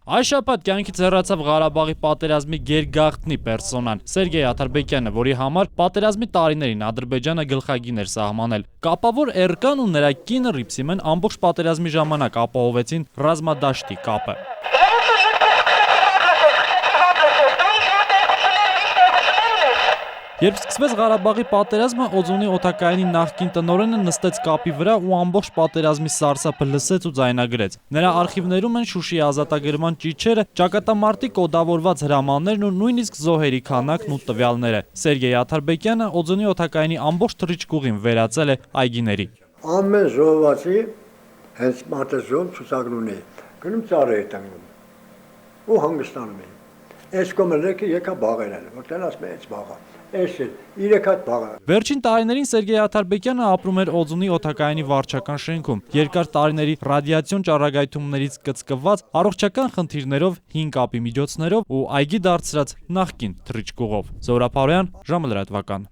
Այս շաբաթ կյանքից հեռացավ Ղարաբաղի պատերազմի գերգաղտնի պերսոնան Սերգեյ Աթարբեկյանը, որի համար պատերազմի տարիներին Ադրբեջանը գլխագին էր սահմանել։ Կապավոր Էրկան ու նրա կինը Ռիփսիմեն ամբողջ պատերազմի ժամանակ ապահովեցին ռազմադաշտի կապը։ Երբ սկսվեց Ղարաբաղի պատերազմը, Օձունի օդակայանի նախկին տնօրենը նստեց կապի վրա ու ամբողջ պատերազմի սարսափը լսեց ու ձայնագրեց։ Նրա արխիվներում են Շուշիի ազատագրման ճիչերը, ճակատամարտի կոդավորված հրամաններն ու նույնիսկ զոհերի քանակն ու տվյալները։ Սերգեյ Աթարբեկյանը Օձունի օդակայանի ամբողջ թռիչքուղին վերածել է այգիների։ Ամեն զոհվածի հենց մարտեզում ցուցակնում է, գնում ծառ է տանում ու հանգստանում է։ Այս կոմելեքը եկա բաղերել, որտեղ ասում է այս բաղա։ Վերջին տարիներին Սերգեյ Աթարբեկյանը ապրում էր Օձունի օդակայանի վարչական շենքում, երկար տարիների ռադիացիոն ճառագայթումներից կծկված, առողջական խնդիրներով, հին կապի միջոցներով ու այգի դարձրած նախկին թռիչքուղով։ Զորապարոյան, ժամը լրատվական։